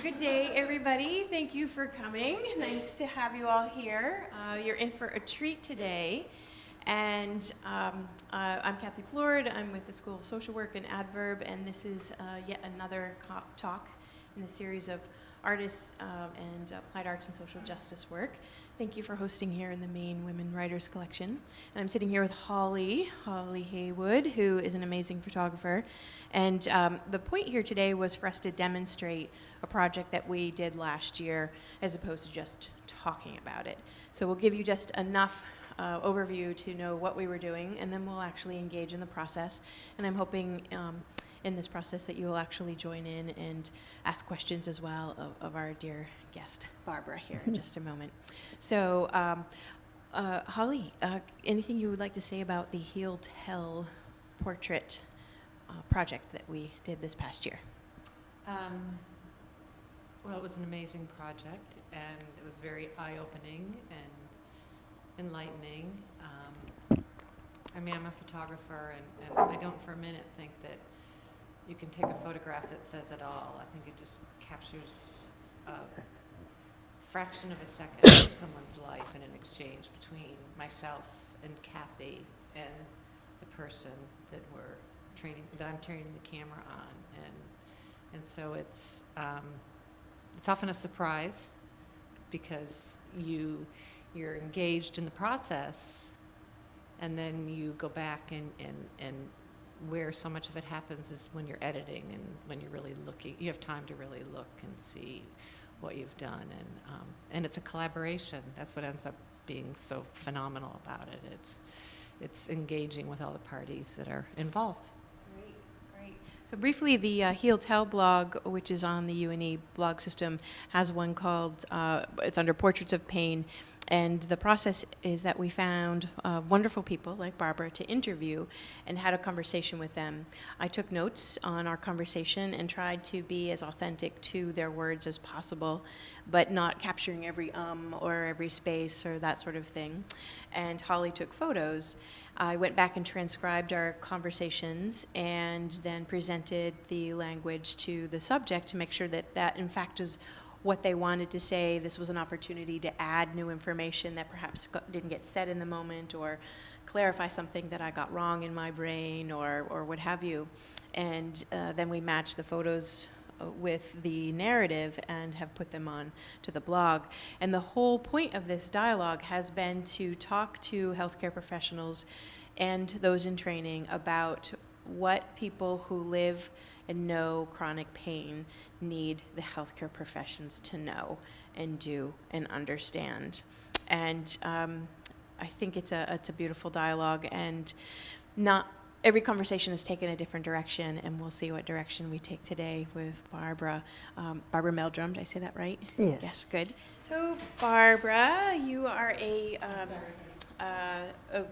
Good day, everybody. Thank you for coming. Nice to have you all here. You're in for a treat today. And I'm Kathy Plord. I'm with the School of Social Work and Adverb, and this is yet another talk in the series of artists and applied arts and social justice work. Thank you for hosting here in the Maine Women Writers Collection. And I'm sitting here with Holly Haywood, who is an amazing photographer. And the point here today was for us to demonstrate a project that we did last year as opposed to just talking about it. So we'll give you just enough overview to know what we were doing, and then we'll actually engage in the process. And I'm hoping in this process that you will actually join in and ask questions as well of our dear guest, Barbara, here in just a moment. So, Holly, anything you would like to say about the Heal Tell portrait project that we did this past year? Well, it was an amazing project, and it was very eye-opening and enlightening. I mean, I'm a photographer, and I don't for a minute think that you can take a photograph that says it all. I think it just captures a fraction of a second of someone's life in an exchange between myself and Kathy and the person that I'm training the camera on, and so it's often a surprise because you're engaged in the process, and then you go back and where so much of it happens is when you're editing and when you're really looking. You have time to really look and see what you've done, and it's a collaboration. That's what ends up being so phenomenal about it. It's engaging with all the parties that are involved. Great. So briefly, the Heal Tell blog, which is on the UNE blog system, has one called, it's under Portraits of Pain. And the process is that we found wonderful people like Barbara to interview and had a conversation with them. I took notes on our conversation and tried to be as authentic to their words as possible, but not capturing every or every space or that sort of thing. And Holly took photos. I went back and transcribed our conversations and then presented the language to the subject to make sure that that in fact is what they wanted to say. This was an opportunity to add new information that perhaps didn't get said in the moment, or clarify something that I got wrong in my brain, or what have you. And then we matched the photos with the narrative and have put them on to the blog. And the whole point of this dialogue has been to talk to healthcare professionals and those in training about what people who live and know chronic pain need the healthcare professions to know and do and understand. And I think it's a beautiful dialogue, and not every conversation has taken a different direction, and we'll see what direction we take today with Barbara. Barbara Meldrum, did I say that right? Yes. Yes, good. So Barbara, you are a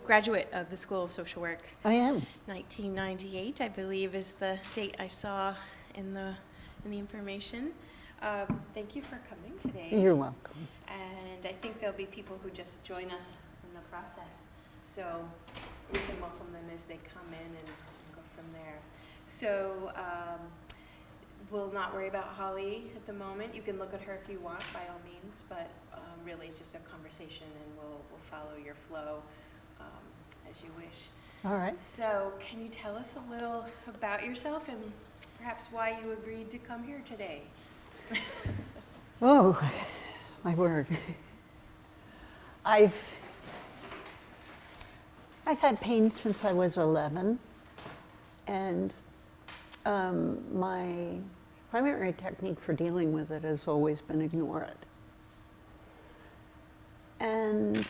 graduate of the School of Social Work. I am. 1998, I believe, is the date I saw in the information. Thank you for coming today. You're welcome. And I think there'll be people who just join us in the process. So we can welcome them as they come in and go from there. So we'll not worry about Holly at the moment. You can look at her if you want, by all means, but really it's just a conversation, and we'll follow your flow as you wish. All right. So can you tell us a little about yourself and perhaps why you agreed to come here today? Oh, my word. I've had pain since I was 11, and my primary technique for dealing with it has always been ignore it. And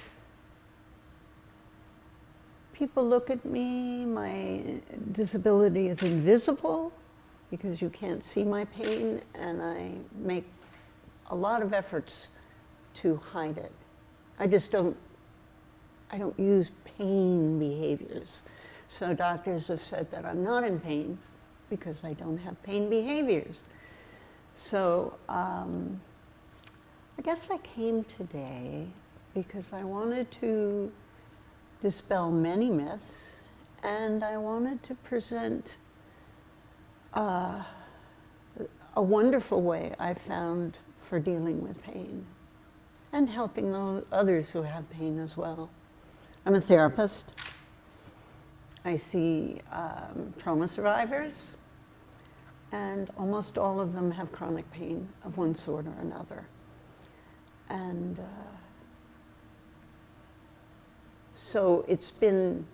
people look at me, my disability is invisible because you can't see my pain, and I make a lot of efforts to hide it. I don't use pain behaviors. So doctors have said that I'm not in pain because I don't have pain behaviors. So I guess I came today because I wanted to dispel many myths, and I wanted to present a wonderful way I found for dealing with pain and helping those others who have pain as well. I'm a therapist. I see trauma survivors, and almost all of them have chronic pain of one sort or another. And so it's been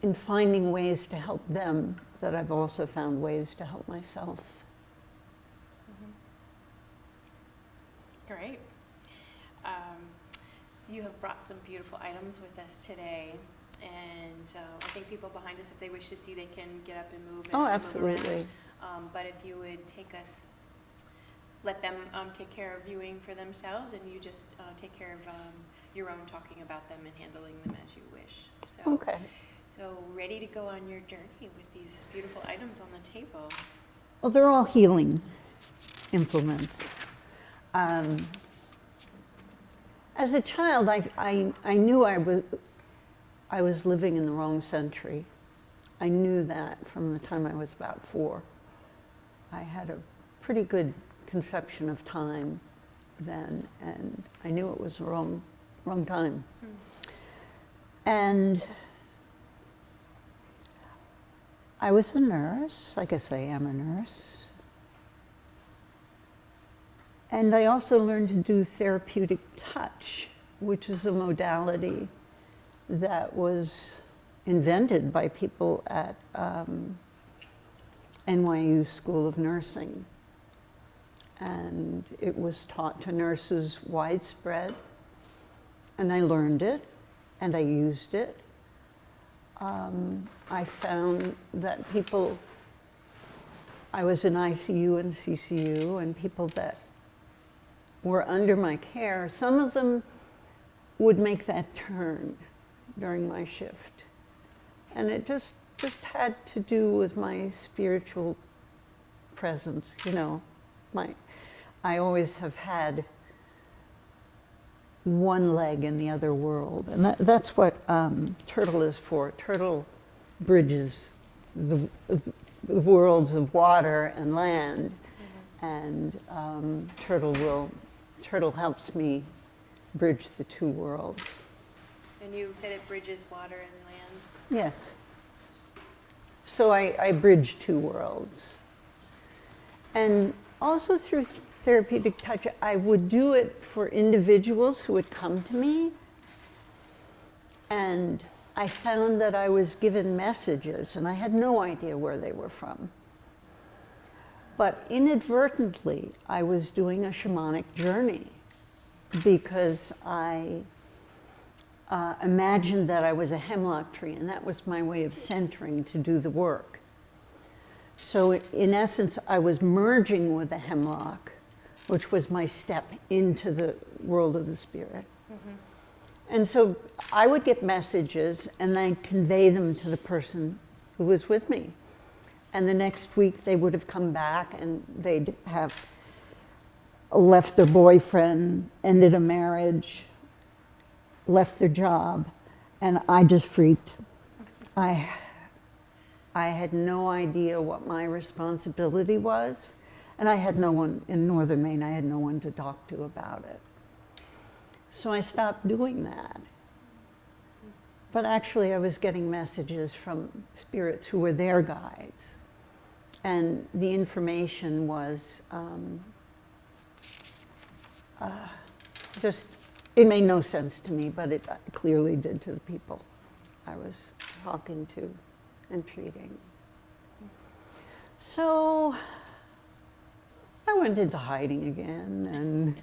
in finding ways to help them that I've also found ways to help myself. Great. You have brought some beautiful items with us today, and I think people behind us, if they wish to see, they can get up and move. And Oh, move absolutely. around. But if you would let them take care of viewing for themselves, and you just take care of your own talking about them and handling them as you wish. So, Okay. So ready to go on your journey with these beautiful items on the table. Well, they're all healing implements. As a child, I knew I was living in the wrong century. I knew that from the time I was about 4. I had a pretty good conception of time then, and I knew it was the wrong time. And I was a nurse. I guess I am a nurse. And I also learned to do therapeutic touch, which is a modality that was invented by people at NYU School of Nursing. And it was taught to nurses widespread, and I learned it, and I used it. I found that I was in ICU and CCU, and people that were under my care, some of them would make that turn during my shift. And it just had to do with my spiritual presence, you know. I always have had one leg in the other world, and that's what Turtle is for. Turtle bridges the worlds of water and land, and Turtle helps me bridge the two worlds. And you said it bridges water and land? Yes. So I bridge two worlds. And also through therapeutic touch, I would do it for individuals who would come to me. And I found that I was given messages, and I had no idea where they were from. But inadvertently, I was doing a shamanic journey because I imagined that I was a hemlock tree, and that was my way of centering to do the work. So in essence, I was merging with the hemlock, which was my step into the world of the spirit. And so I would get messages, and I'd convey them to the person who was with me. And the next week, they would have come back, and they'd have left their boyfriend, ended a marriage, left their job, and I just freaked. I had no idea what my responsibility was, and I had no one in Northern Maine, I had no one to talk to about it. So I stopped doing that. But actually, I was getting messages from spirits who were their guides. And the information was it made no sense to me, but it clearly did to the people I was talking to and treating. So I went into hiding again, and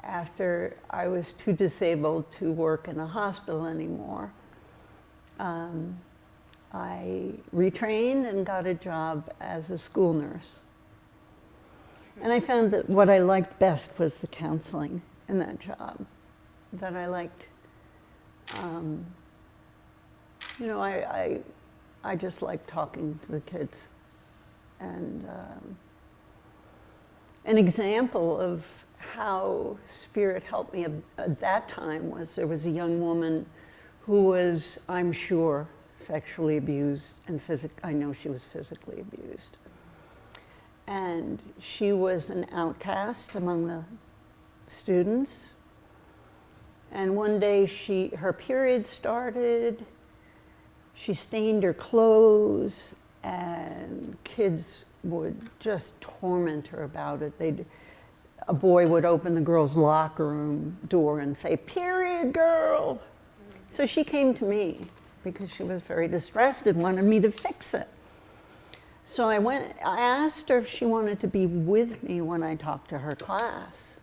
after I was too disabled to work in a hospital anymore, I retrained and got a job as a school nurse. And I found that what I liked best was the counseling in that job, that I liked, I just liked talking to the kids. And an example of how spirit helped me at that time was there was a young woman who was, I'm sure, sexually abused, and I know she was physically abused. And she was an outcast among the students. And one day her period started, she stained her clothes, and kids would just torment her about it. A boy would open the girl's locker room door and say, "Period, girl." So she came to me because she was very distressed and wanted me to fix it. So I asked her if she wanted to be with me when I talked to her class.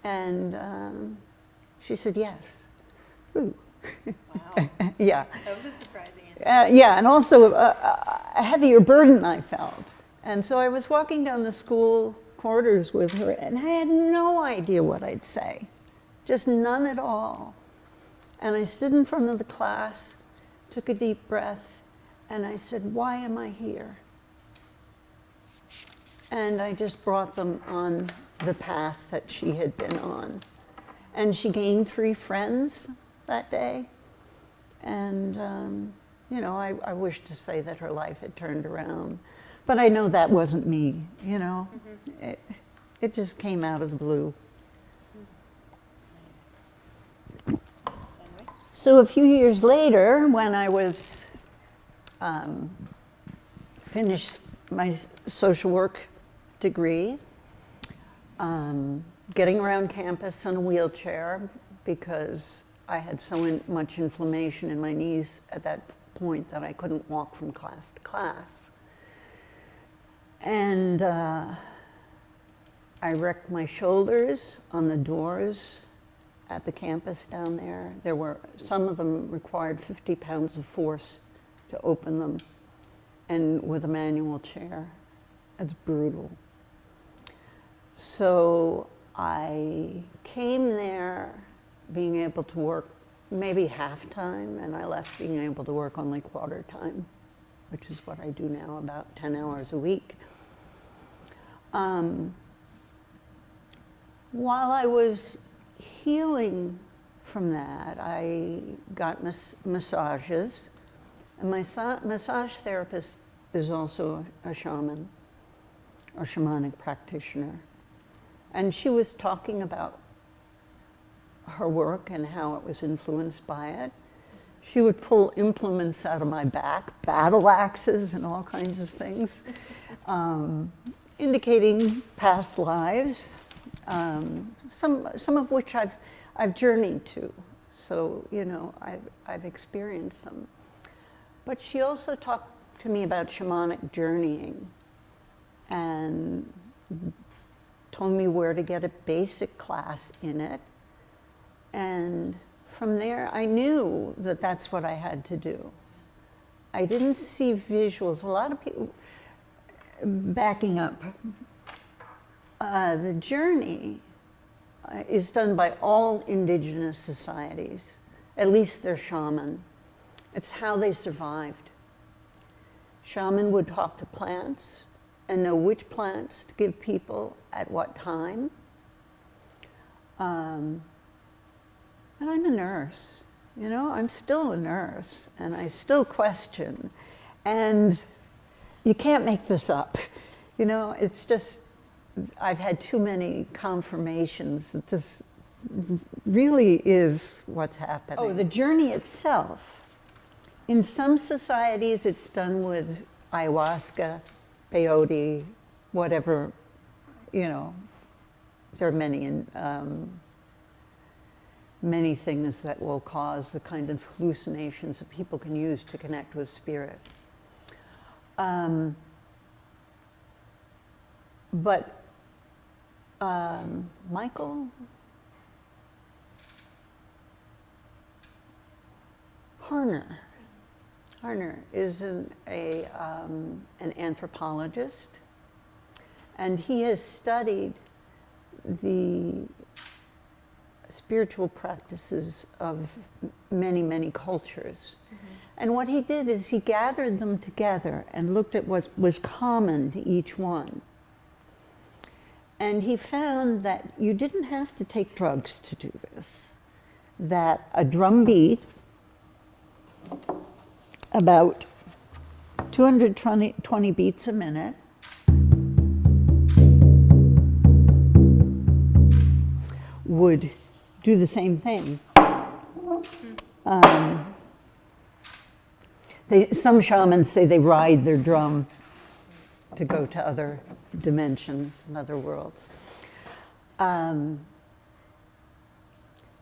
And she said yes. Ooh. Wow. Yeah. That was a surprising answer. Yeah, and also a heavier burden I felt. And so I was walking down the school corridors with her, and I had no idea what I'd say, just none at all. And I stood in front of the class, took a deep breath, and I said, "Why am I here?" And I just brought them on the path that she had been on. And she gained 3 friends that day. And, you know, I wish to say that her life had turned around. But I know that wasn't me, you know. Mm-hmm. It just came out of the blue. Nice. So a few years later, when I was finished my social work degree, getting around campus in a wheelchair because I had so much inflammation in my knees at that point that I couldn't walk from class to class. And I wrecked my shoulders on the doors at the campus down there. Some of them required 50 pounds of force to open them, and with a manual chair. It's brutal. So I came there being able to work maybe half-time, and I left being able to work only quarter-time, which is what I do now, about 10 hours a week. While I was healing from that, I got massages, and my massage therapist is also a shaman, or shamanic practitioner. And she was talking about her work and how it was influenced by it. She would pull implements out of my back, battle axes and all kinds of things, indicating past lives, some of which I've journeyed to. So, you know, I've experienced them. But she also talked to me about shamanic journeying and told me where to get a basic class in it. And from there, I knew that that's what I had to do. I didn't see visuals. A lot of people, backing up, the journey is done by all indigenous societies, at least their shaman. It's how they survived. Shaman would talk to plants and know which plants to give people at what time. And I'm a nurse, you know, I'm still a nurse, and I still question. And you can't make this up. You know, it's just, I've had too many confirmations that this really is what's happening. Oh, the journey itself. In some societies, it's done with ayahuasca, peyote, whatever, you know. There are many things that will cause the kind of hallucinations that people can use to connect with spirit. Michael Harner is an anthropologist, and he has studied the spiritual practices of many, many cultures. Mm-hmm. And what he did is he gathered them together and looked at what was common to each one. And he found that you didn't have to take drugs to do this, that a drum beat about 220 beats a minute. Would do the same thing. Some shamans say they ride their drum to go to other dimensions and other worlds.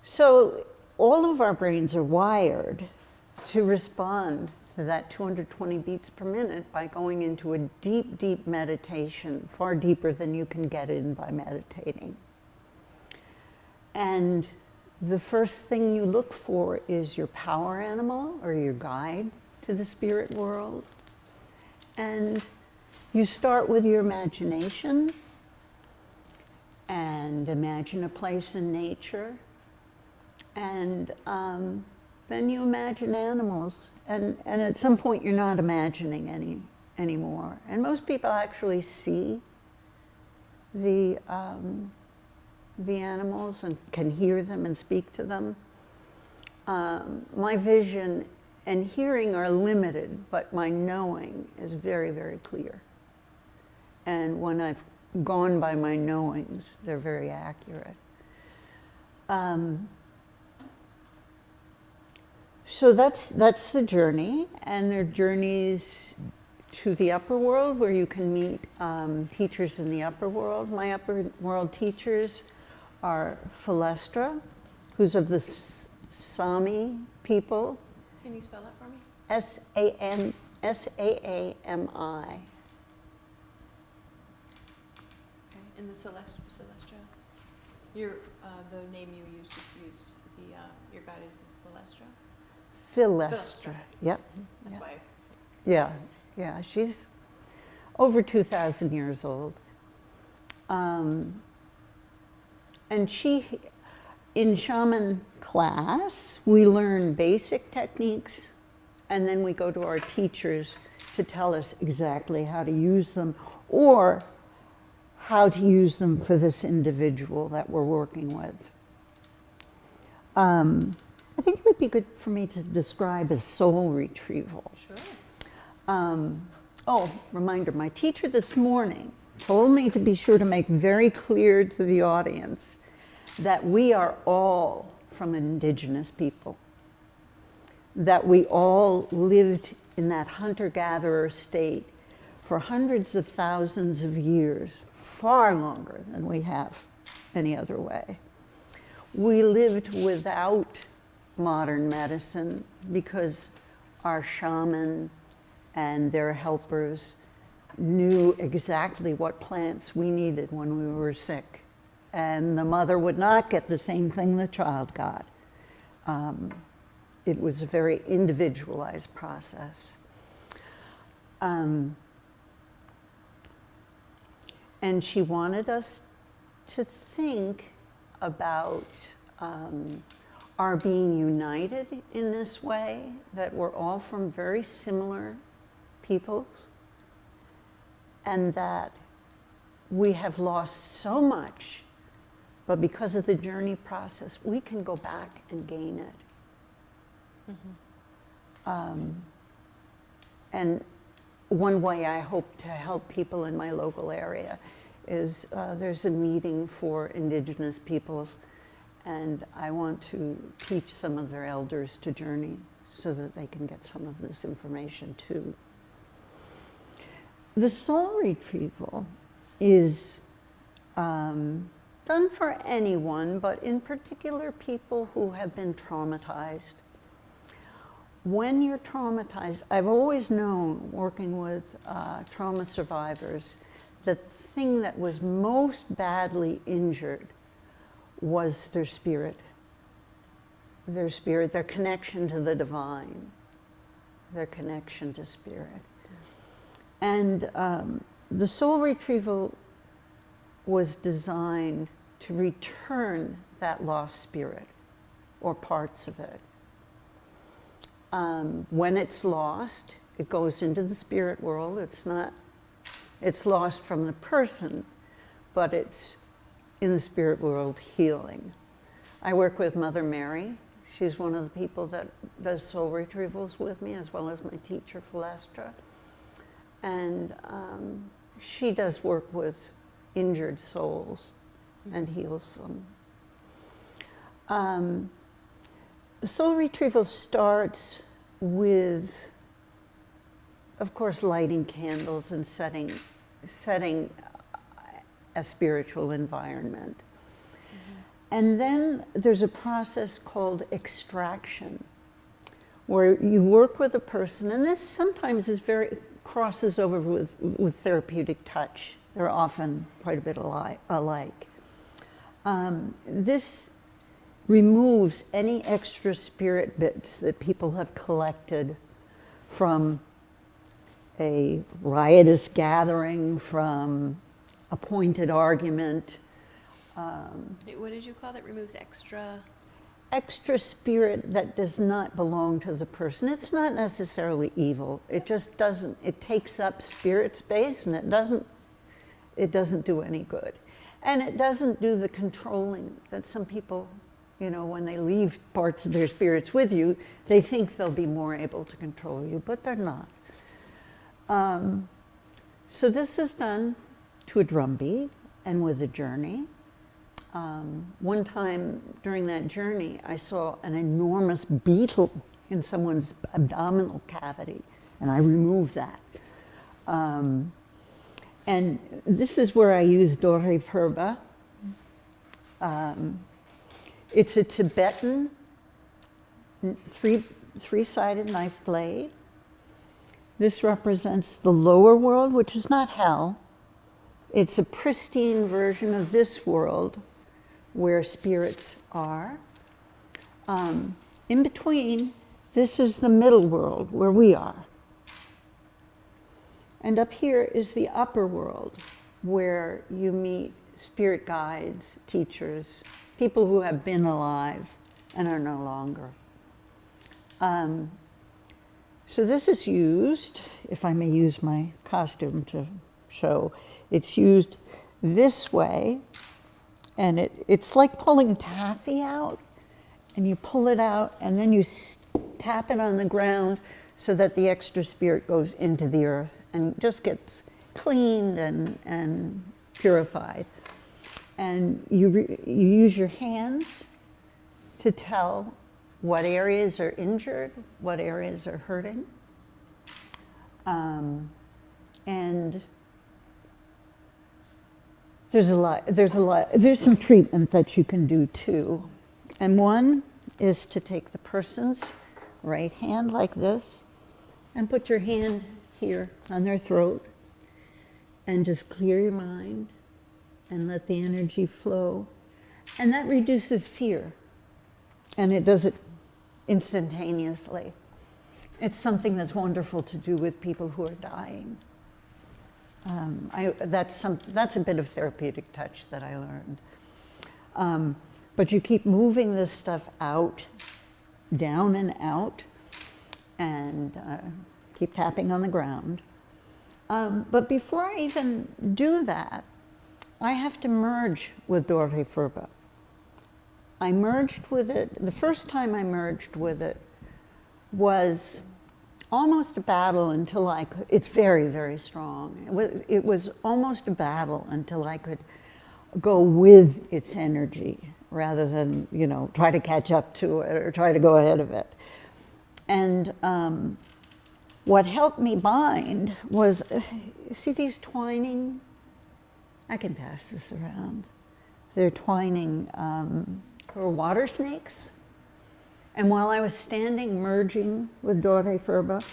So all of our brains are wired to respond to that 220 beats per minute by going into a deep, deep meditation, far deeper than you can get in by meditating. And the first thing you look for is your power animal or your guide to the spirit world. And you start with your imagination and imagine a place in nature. And then you imagine animals. And at some point you're not imagining anymore. And most people actually see the animals and can hear them and speak to them. My vision and hearing are limited, but my knowing is very, very clear. And when I've gone by my knowings, they're very accurate. So that's the journey, and there are journeys to the upper world where you can meet teachers in the upper world. My upper world teachers are Phalestra, who's of the Sami people. Can you spell that for me? Saami. Okay. In the Celestia, your the name you used your god is the Celestia. Phalestra. Yep. That's why. Yeah. She's over 2,000 years old. And she, in shaman class, we learn basic techniques, and then we go to our teachers to tell us exactly how to use them, or how to use them for this individual that we're working with. I think it would be good for me to describe as soul retrieval. Sure. Reminder, my teacher this morning told me to be sure to make very clear to the audience that we are all from indigenous people, that we all lived in that hunter-gatherer state for hundreds of thousands of years, far longer than we have any other way. We lived without modern medicine because our shaman and their helpers knew exactly what plants we needed when we were sick. And the mother would not get the same thing the child got. It was a very individualized process. And she wanted us to think about our being united in this way, that we're all from very similar peoples, and that we have lost so much, but because of the journey process, we can go back and gain it. Mm-hmm. And one way I hope to help people in my local area is there's a meeting for indigenous peoples, and I want to teach some of their elders to journey so that they can get some of this information too. The soul retrieval is done for anyone, but in particular people who have been traumatized. When you're traumatized, I've always known, working with trauma survivors, the thing that was most badly injured was their spirit, their connection to the divine, their connection to spirit. And the soul retrieval was designed to return that lost spirit, or parts of it. When it's lost, it goes into the spirit world. It's lost from the person, but it's in the spirit world healing. I work with Mother Mary. She's one of the people that does soul retrievals with me, as well as my teacher, Philastra. And she does work with injured souls and heals them. Soul retrieval starts with, of course, lighting candles and setting a spiritual environment. And then there's a process called extraction, where you work with a person, and this sometimes crosses over with therapeutic touch. They're often quite a bit alike. This removes any extra spirit bits that people have collected from a riotous gathering, from a pointed argument. What did you call that? Removes extra? Extra spirit that does not belong to the person. It's not necessarily evil. It just doesn't, it takes up spirit space, and it doesn't do any good. And it doesn't do the controlling that some people, you know, when they leave parts of their spirits with you, they think they'll be more able to control you, but they're not. So this is done to a drumbeat and with a journey. One time during that journey, I saw an enormous beetle in someone's abdominal cavity, and I removed that. And this is where I use Dorje Purba. It's a Tibetan three-sided knife blade. This represents the lower world, which is not hell. It's a pristine version of this world where spirits are. In between, this is the middle world where we are. And up here is the upper world where you meet spirit guides, teachers, people who have been alive and are no longer. So this is used, if I may use my costume to show, it's used this way, and it's like pulling taffy out, and you pull it out, and then you tap it on the ground so that the extra spirit goes into the earth and just gets cleaned and purified. And you use your hands to tell what areas are injured, what areas are hurting. And there's some treatment that you can do too. And one is to take the person's right hand like this and put your hand here on their throat and just clear your mind and let the energy flow. And that reduces fear. And it does it instantaneously. It's something that's wonderful to do with people who are dying. That's a bit of therapeutic touch that I learned. But you keep moving this stuff out, down and out, and keep tapping on the ground. But before I even do that, I have to merge with Dorje Purba. I merged with it, the first time I merged with it was almost a battle until I could, it's very, very strong. It was almost a battle until I could go with its energy rather than, you know, try to catch up to it or try to go ahead of it. And what helped me bind was, see these twining? I can pass this around. They're twining for water snakes. And while I was standing merging with Dorje Purba,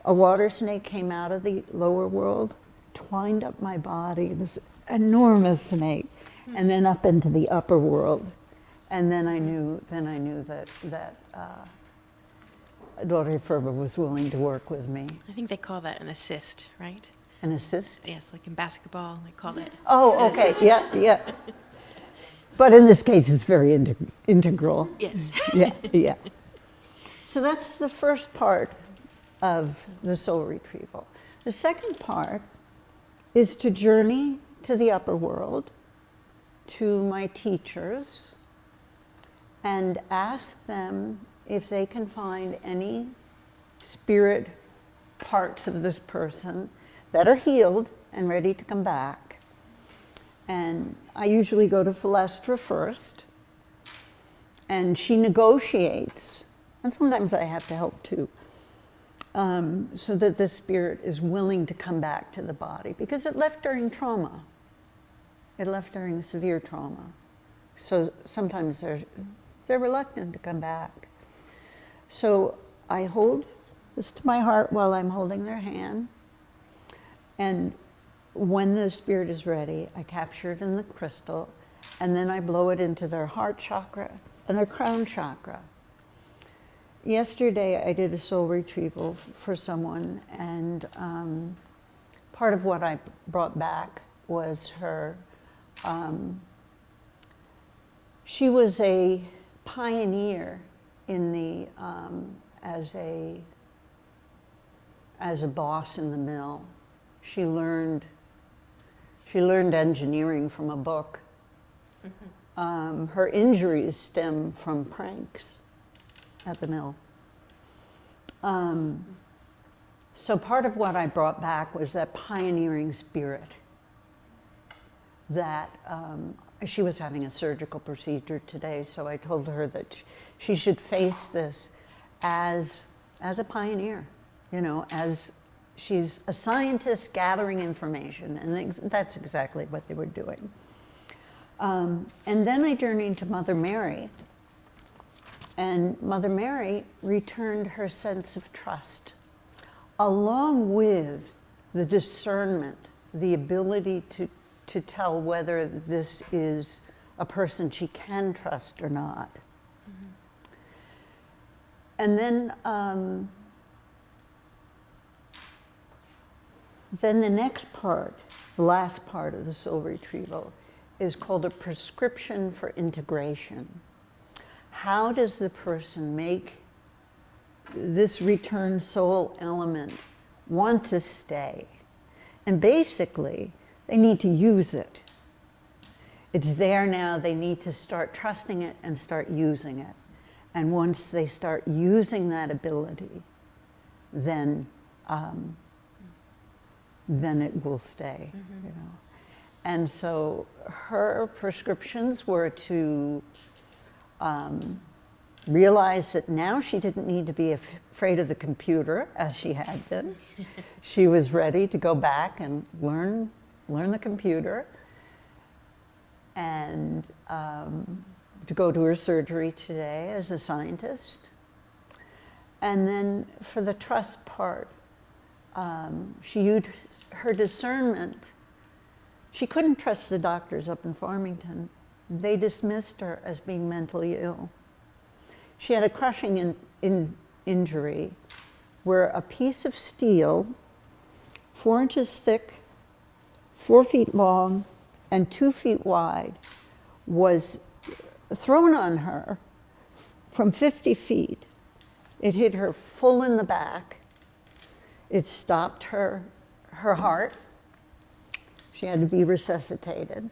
a water snake came out of the lower world, twined up my body, this enormous snake, and then up into the upper world. And then I knew that Dorje Purba was willing to work with me. I think they call that an assist, right? An assist? Yes, like in basketball, they call it. Oh, an okay, assist. yeah. But in this case, it's very integral. Yes. Yeah. So that's the first part of the soul retrieval. The second part is to journey to the upper world, to my teachers, and ask them if they can find any spirit parts of this person that are healed and ready to come back. And I usually go to Philestra first, and she negotiates, and sometimes I have to help too, so that the spirit is willing to come back to the body, because it left during trauma. It left during severe trauma. So sometimes they're reluctant to come back. So I hold this to my heart while I'm holding their hand. And when the spirit is ready, I capture it in the crystal, and then I blow it into their heart chakra and their crown chakra. Yesterday, I did a soul retrieval for someone, and part of what I brought back was her. She was a pioneer in the as a boss in the mill. She learned engineering from a book. Her injuries stem from pranks at the mill. So part of what I brought back was that pioneering spirit. That she was having a surgical procedure today, so I told her that she should face this as a pioneer, you know, as she's a scientist gathering information, and that's exactly what they were doing. And then I journeyed to Mother Mary, and Mother Mary returned her sense of trust, along with the discernment, the ability to tell whether this is a person she can trust or not. Mm-hmm. And then the next part, the last part of the soul retrieval, is called a prescription for integration. How does the person make this returned soul element want to stay? And basically, they need to use it. It's there now, they need to start trusting it and start using it. And once they start using that ability, then it will stay, you know. And so her prescriptions were to realize that now she didn't need to be afraid of the computer as she had been. She was ready to go back and learn the computer, and to go to her surgery today as a scientist. And then for the trust part, she used her discernment. She couldn't trust the doctors up in Farmington. They dismissed her as being mentally ill. She had a crushing injury where a piece of steel, 4 inches thick, 4 feet long, and 2 feet wide, was thrown on her from 50 feet. It hit her full in the back. It stopped her heart. She had to be resuscitated.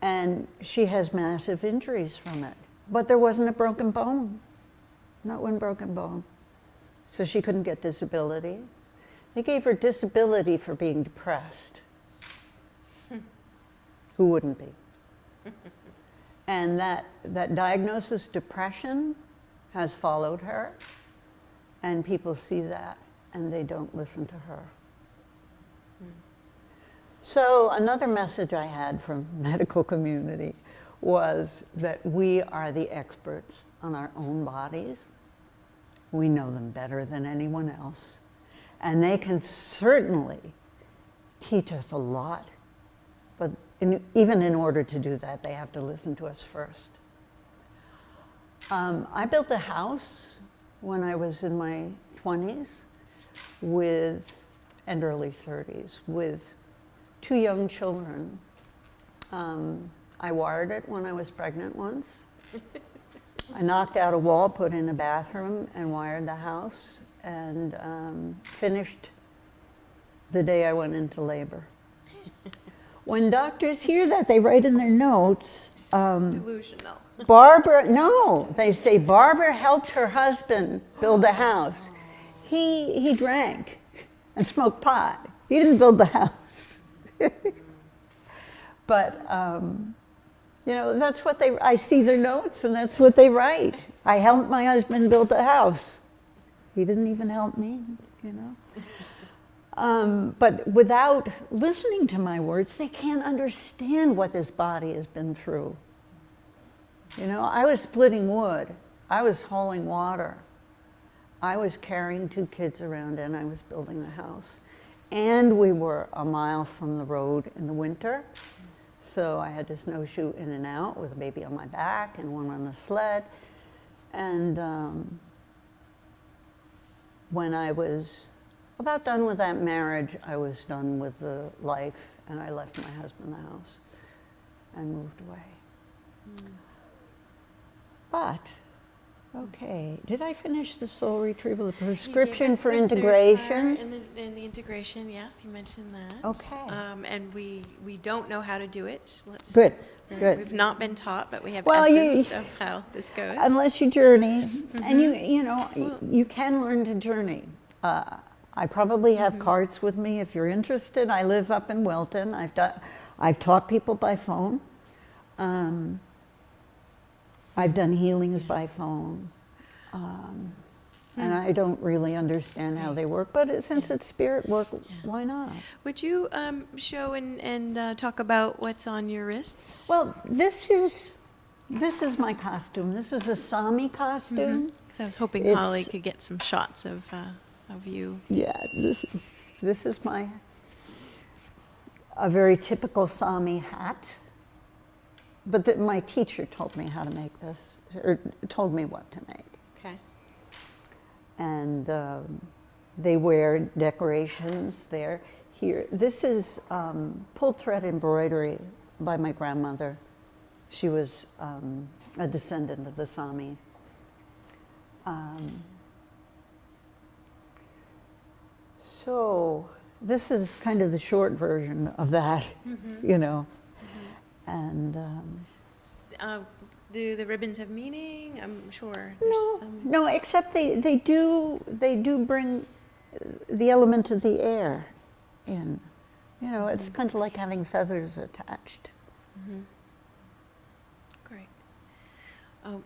And she has massive injuries from it. But there wasn't a broken bone, not one broken bone. So she couldn't get disability. They gave her disability for being depressed. Who wouldn't be? And that diagnosis, depression, has followed her, and people see that and they don't listen to her. So another message I had from the medical community was that we are the experts on our own bodies. We know them better than anyone else, and they can certainly teach us a lot. But even in order to do that, they have to listen to us first. I built a house when I was in my 20s and early 30s with 2 young children. I wired it when I was pregnant once. I knocked out a wall, put in a bathroom, and wired the house, and finished the day I went into labor. When doctors hear that, they write in their notes, Delusional. Barbara, no, they say Barbara helped her husband build a house. He drank and smoked pot. He didn't build the house. But, that's what I see their notes and that's what they write. I helped my husband build a house. He didn't even help me, But without listening to my words, they can't understand what this body has been through. I was splitting wood. I was hauling water. I was carrying 2 kids around and I was building the house. And we were a mile from the road in the winter. So I had to snowshoe in and out with a baby on my back and one on the sled. And when I was about done with that marriage, I was done with the life and I left my husband the house and moved away. But, okay, did I finish the soul retrieval, the prescription for integration? In the integration, yes, you mentioned that. Okay. And we don't know how to do it. Good. We've not been taught, but we have Well, essence of how this goes. Unless you journey, and you can learn to journey. I probably have cards with me if you're interested. I live up in Wilton. I've taught people by phone. I've done healings by phone. And I don't really understand how they work, but since it's spirit work, why not? Would you show and talk about what's on your wrists? Well, this is my costume. This is a Sami costume. 'Cause I was hoping It's- Holly could get some shots of you. Yeah, this is a very typical Sami hat. But my teacher told me how to make this, or told me what to make. Okay. And they wear decorations there. Here, this is pulled thread embroidery by my grandmother. She was a descendant of the Sami. So this is kind of the short version of that, And Do the ribbons have meaning? I'm sure. no, except they do bring the element of the air in. It's kind of like having feathers attached. Great. Oh,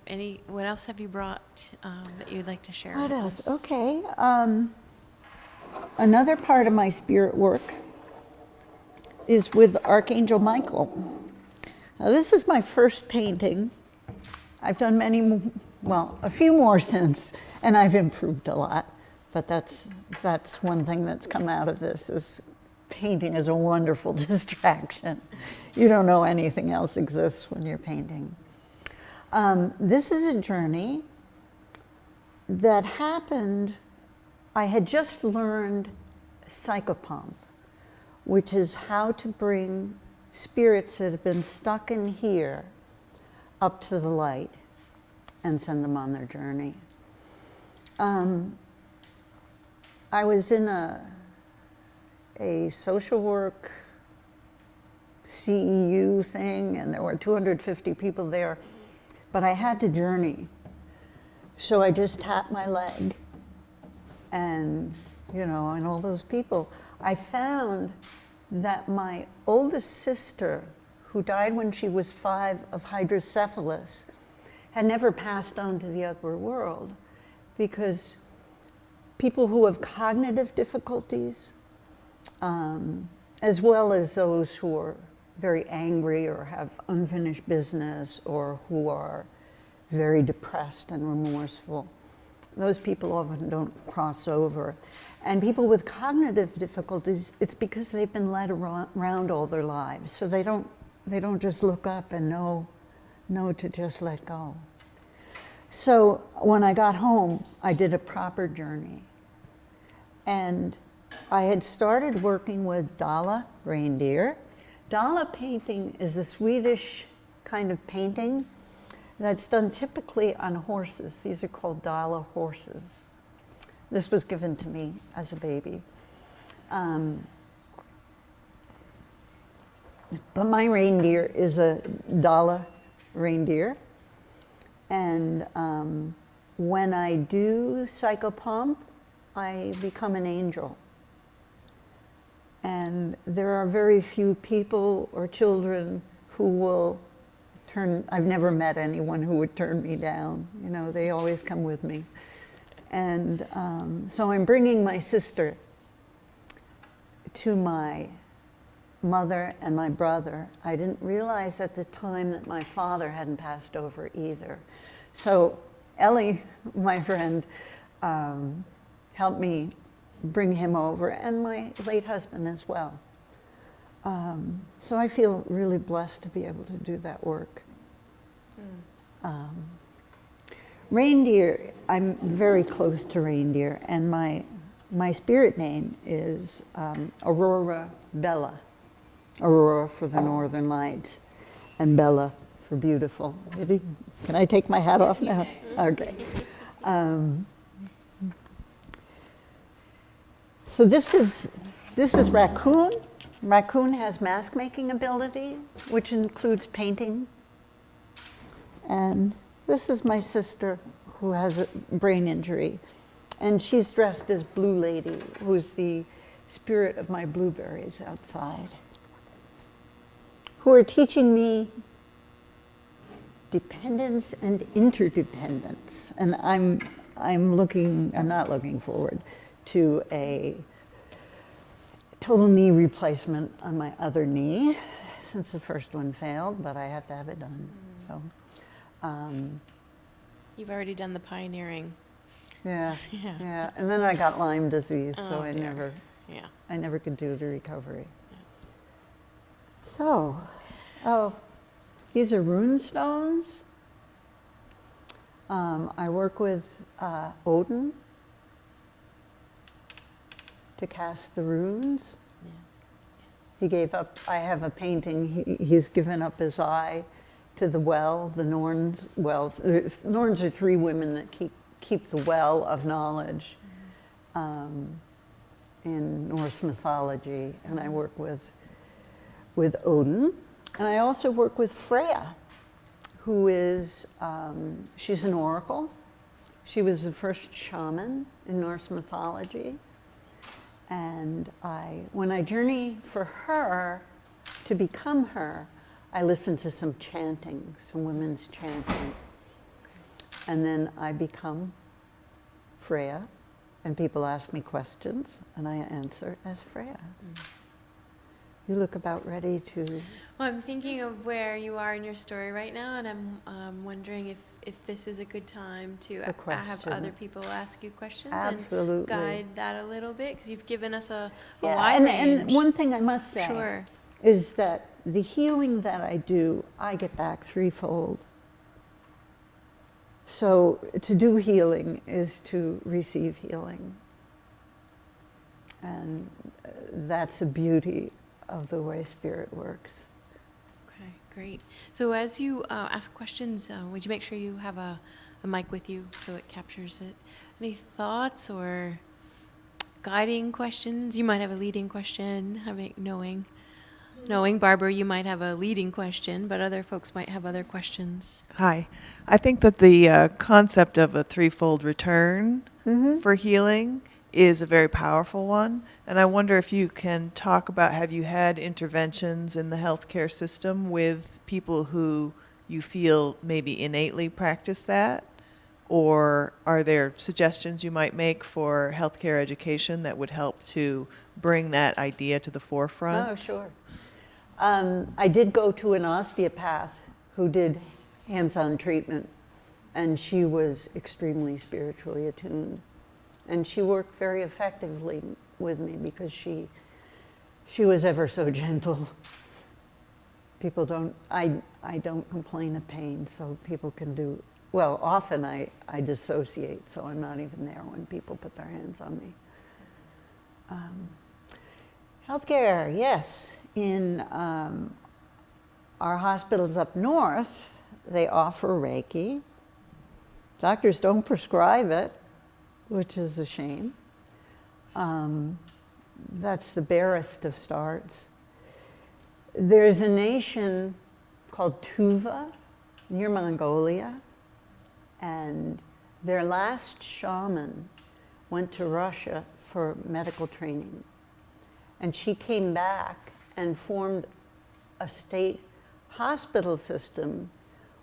what else have you brought that you'd like to share What with else? us? Okay. Another part of my spirit work is with Archangel Michael. Now, this is my first painting. I've done a few more since, and I've improved a lot. But that's one thing that's come out of this is painting is a wonderful distraction. You don't know anything else exists when you're painting. This is a journey that happened. I had just learned psychopomp, which is how to bring spirits that have been stuck in here up to the light and send them on their journey. I was in a social work CEU thing, and there were 250 people there, but I had to journey. So I just tapped my leg, and and all those people. I found that my oldest sister, who died when she was 5 of hydrocephalus, had never passed on to the other world, because people who have cognitive difficulties, as well as those who are very angry or have unfinished business or who are very depressed and remorseful, those people often don't cross over. And people with cognitive difficulties, it's because they've been led around all their lives. So they don't just look up and know to just let go. So when I got home, I did a proper journey. And I had started working with Dala reindeer. Dala painting is a Swedish kind of painting that's done typically on horses. These are called Dala horses. This was given to me as a baby. But my reindeer is a Dala reindeer. And when I do psychopomp, I become an angel. And there are very few people or children who will I've never met anyone who would turn me down. You know, they always come with me. And so I'm bringing my sister to my mother and my brother. I didn't realize at the time that my father hadn't passed over either. So Ellie, my friend, helped me bring him over, and my late husband as well. So I feel really blessed to be able to do that work. Reindeer, I'm very close to reindeer, and my spirit name is Aurora Bella. Aurora for the northern lights, and Bella for beautiful. Can I take my hat off now? Okay. So this is Raccoon. Raccoon has mask making ability, which includes painting. And this is my sister who has a brain injury. And she's dressed as Blue Lady, who's the spirit of my blueberries outside, who are teaching me dependence and interdependence. And I'm not looking forward to a total knee replacement on my other knee, since the first one failed, but I have to have it done. So, You've already done the pioneering. yeah, Yeah. yeah. And then I got Lyme disease, so Oh, I dear. Yeah. never could do the recovery. So, these are rune stones. I work with Odin to cast the runes. Yeah. He gave up, I have a painting, he's given up his eye to the well, the Norns wells. Norns are three women that keep the well of knowledge in Norse mythology, and I work with Odin. And I also work with Freya, who is, she's an oracle. She was the first shaman in Norse mythology. And when I journey for her to become her, I listen to some chanting, some women's chanting. And then I become Freya, and people ask me questions, and I answer as Freya. You look about ready to... Well, I'm thinking of where you are in your story right now, and I'm wondering if this is a good time to have question. other people ask you questions Absolutely. and guide that a little bit, because you've given us a Yeah, wide range. and one thing I must say Sure. is that the healing that I do, I get back threefold. So to do healing is to receive healing. And that's a beauty of the way spirit works. Okay, great. So as you ask questions, would you make sure you have a mic with you so it captures it? Any thoughts or guiding questions? You might have a leading question, knowing Barbara, you might have a leading question, but other folks might have other questions. Hi. I think that the concept of a threefold return for healing is a very powerful one. And I wonder if you can talk about, have you had interventions in the healthcare system with people who you feel maybe innately practice that? Or are there suggestions you might make for healthcare education that would help to bring that idea to the forefront? Oh, sure. I did go to an osteopath who did hands-on treatment, and she was extremely spiritually attuned. And she worked very effectively with me because she was ever so gentle. People don't, I don't complain of pain, so people can do, well, often I dissociate, so I'm not even there when people put their hands on me. Healthcare, yes. In our hospitals up north, they offer Reiki. Doctors don't prescribe it, which is a shame. That's the barest of starts. There's a nation called Tuva near Mongolia, And their last shaman went to Russia for medical training. And she came back and formed a state hospital system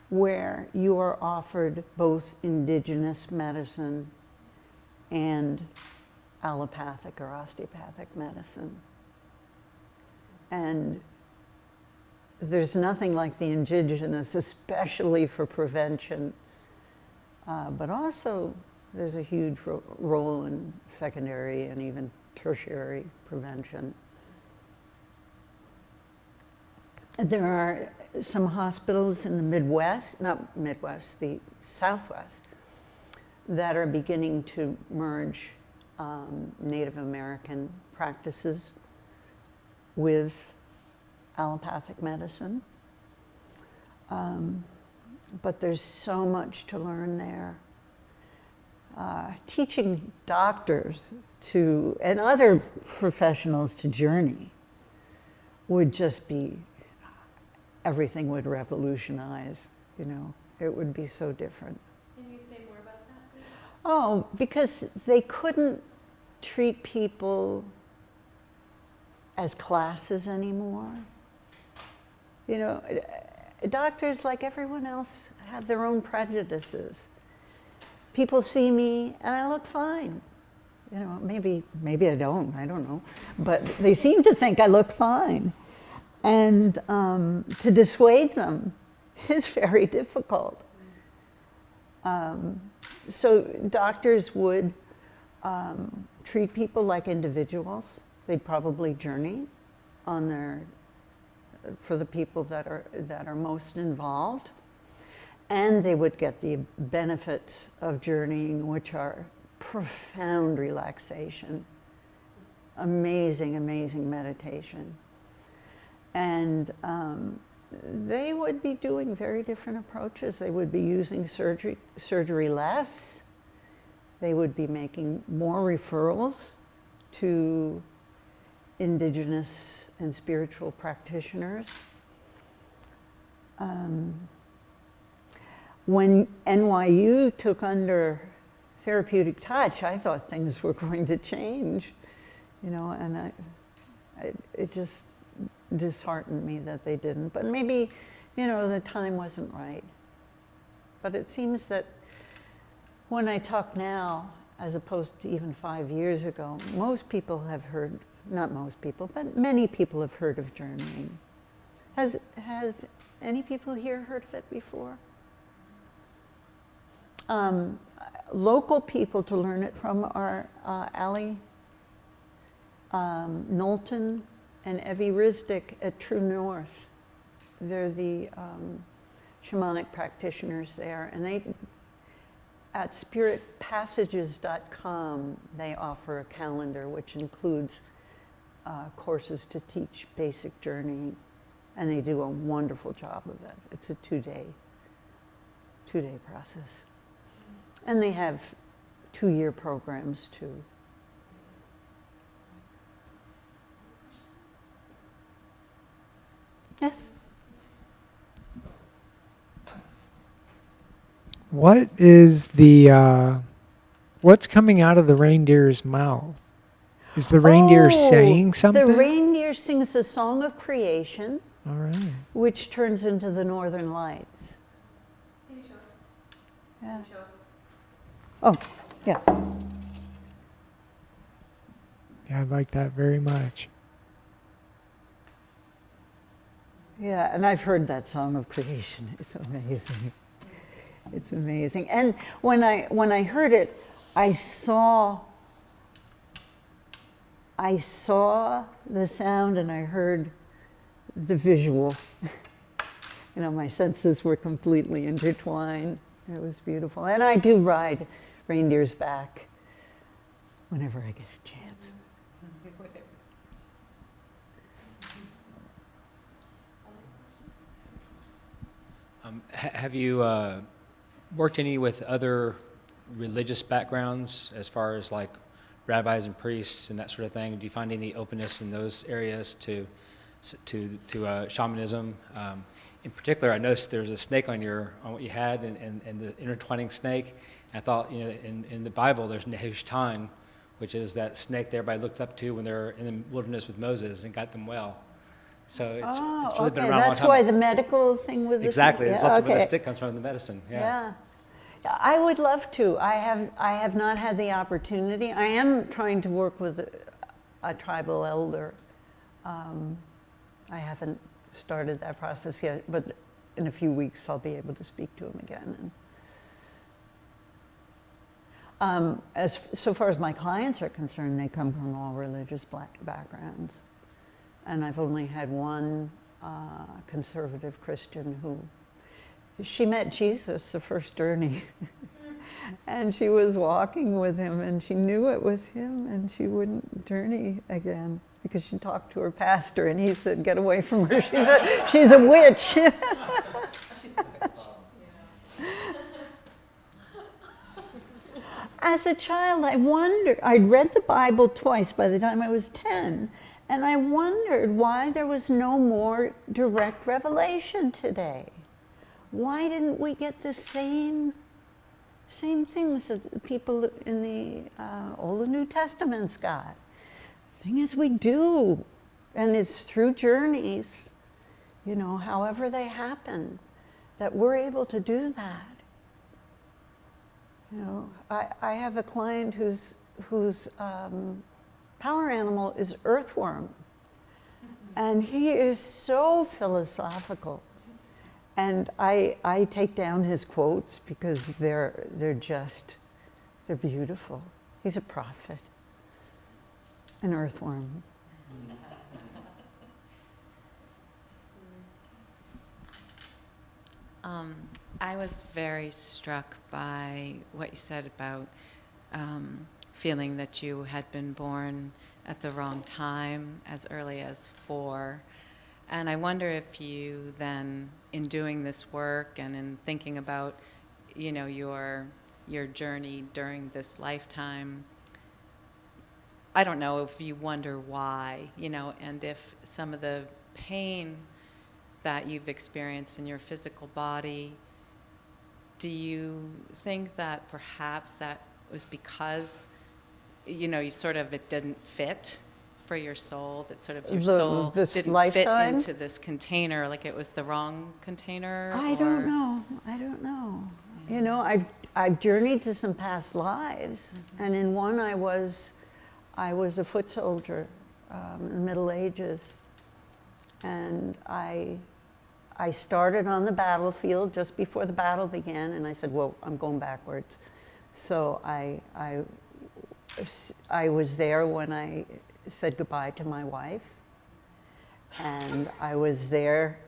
where you are offered both indigenous medicine and allopathic or osteopathic medicine. And there's nothing like the indigenous, especially for prevention, but also there's a huge role in secondary and even tertiary prevention. There are some hospitals in the Midwest, not Midwest, the Southwest, that are beginning to merge Native American practices with allopathic medicine. But there's so much to learn there. Teaching doctors to, and other professionals to journey would just be, everything would revolutionize, you know, it would be so different. Can you say more about that, please? Oh, because they couldn't treat people as classes anymore. You know, doctors, like everyone else, have their own prejudices. People see me and I look fine. You know, maybe I don't know. But they seem to think I look fine. And to dissuade them is very difficult. So doctors would treat people like individuals. They'd probably journey on their, for the people that are most involved. And they would get the benefits of journeying, which are profound relaxation, amazing, amazing meditation. And they would be doing very different approaches. They would be using surgery less. They would be making more referrals to indigenous and spiritual practitioners. When NYU took under therapeutic touch, I thought things were going to change, you know, and it just disheartened me that they didn't. But maybe, you know, the time wasn't right. But it seems that when I talk now, as opposed to even 5 years ago, most people have heard, not most people, but many people have heard of journeying. Have any people here heard of it before? Local people to learn it from are Ali Knowlton and Evie Risdick at True North. They're the shamanic practitioners there, and they, at spiritpassages.com, they offer a calendar which includes courses to teach basic journeying, and they do a wonderful job of it. It's a two-day process. And they have 2-year programs too. Yes? What is the, what's coming out of the reindeer's mouth? Is the reindeer saying something? The reindeer sings a song of creation, All right. which turns into the Northern Lights. Can you show us? Yeah. Can you show us? Oh, yeah. Yeah, I like that very much. Yeah, and I've heard that song of creation. It's amazing. It's amazing. And when I heard it, I saw the sound and I heard the visual. You know, my senses were completely intertwined. It was beautiful. And I do ride reindeer's back whenever I get a chance. Have you worked any with other religious backgrounds as far as like rabbis and priests and that sort of thing? Do you find any openness in those areas to to shamanism. In particular, I noticed there's a snake on what you had, and the intertwining snake. And I thought, in the Bible, there's Nehushtan, which is that snake that everybody looked up to when they're in the wilderness with Moses and got them well. So it's really been around a long That's time. why the medical thing with the Exactly. snake? That's where the stick comes from, the medicine. Yeah. I would love to. I have not had the opportunity. I am trying to work with a tribal elder. I haven't started that process yet, but in a few weeks I'll be able to speak to him again. And, so far as my clients are concerned, they come from all religious backgrounds. And I've only had one conservative Christian she met Jesus the first journey. And she was walking with him and she knew it was him and she wouldn't journey again because she talked to her pastor and he said, get away from her, she's a witch. As a child, I'd read the Bible twice by the time I was 10, and I wondered why there was no more direct revelation today. Why didn't we get the same things that the people in the Old and New Testaments got? The thing is, we do, and it's through journeys, however they happen, that we're able to do that. I have a client whose power animal is earthworm, and he is so philosophical. And I take down his quotes because they're beautiful. He's a prophet, an earthworm. I was very struck by what you said about feeling that you had been born at the wrong time, as early as 4. And I wonder if you then, in doing this work and in thinking about, your journey during this lifetime, I don't know if you wonder why, and if some of the pain that you've experienced in your physical body, do you think that perhaps that was because, you sort of, it didn't fit for your soul, that sort of your soul didn't lifetime? fit into this container, like it was the wrong container? I don't know. I've journeyed to some past lives, and in one I was a foot soldier in the Middle Ages, and I started on the battlefield just before the battle began, and I said, "Whoa, I'm going backwards." So I was there when I said goodbye to my wife, and I was there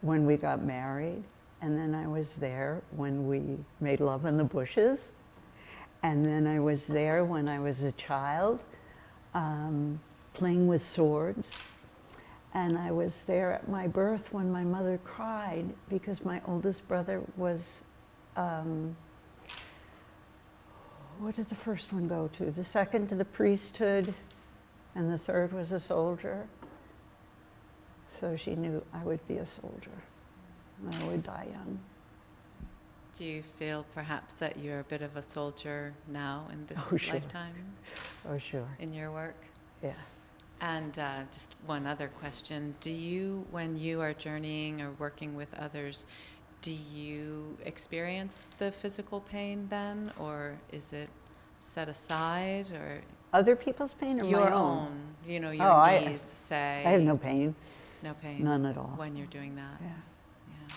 when we got married, and then I was there when we made love in the bushes, and then I was there when I was a child, playing with swords. And I was there at my birth when my mother cried because my oldest brother was, what did the first one go to? The second to the priesthood, and the third was a soldier. So she knew I would be a soldier, and I would die young. Do you feel perhaps that you're a bit of a soldier now in this Oh, sure. lifetime Oh, sure, in your work? yeah. And just one other question. Do you, when you are journeying or working with others, do you experience the physical pain then, or is it set aside, or Other people's pain or your my own? own, your Oh, knees, say? I have no pain, no pain none at all. when you're doing that. Yeah. Yeah.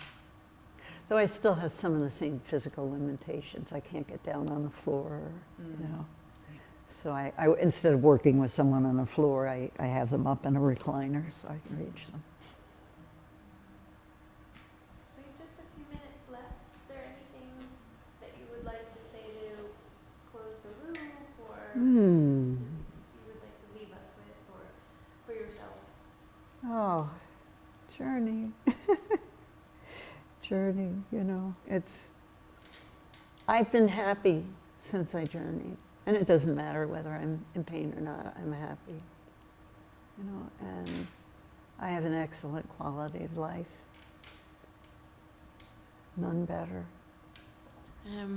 Though I still have some of the same physical limitations. I can't get down on the floor, So I instead of working with someone on the floor, I have them up in a recliner so I can reach them. We have just a few minutes left. Is there anything that you would like to say to close the loop, or just you would like to leave us with, or for yourself? Oh, journey. Journey, I've been happy since I journeyed. And it doesn't matter whether I'm in pain or not, I'm happy. And I have an excellent quality of life. None better.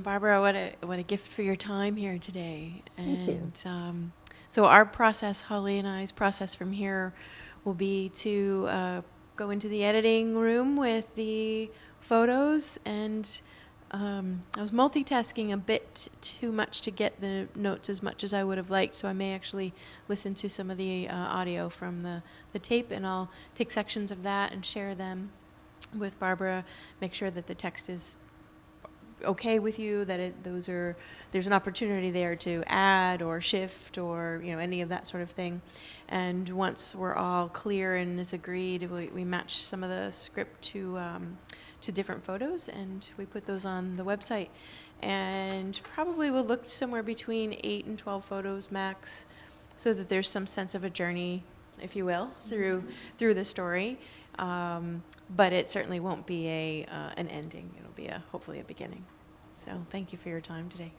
Barbara, what a gift for your time here today. Thank you. And so our process, Holly and I's process from here, will be to go into the editing room with the photos. And I was multitasking a bit too much to get the notes as much as I would have liked. So I may actually listen to some of the audio from the tape, and I'll take sections of that and share them with Barbara. Make sure that the text is okay with you, that there's an opportunity there to add or shift or any of that sort of thing. And once we're all clear and it's agreed, we match some of the script to different photos, and we put those on the website. And probably we'll look somewhere between 8 and 12 photos max, so that there's some sense of a journey, if you will, through the story. But it certainly won't be an ending. It'll be hopefully a beginning. So thank you for your time today.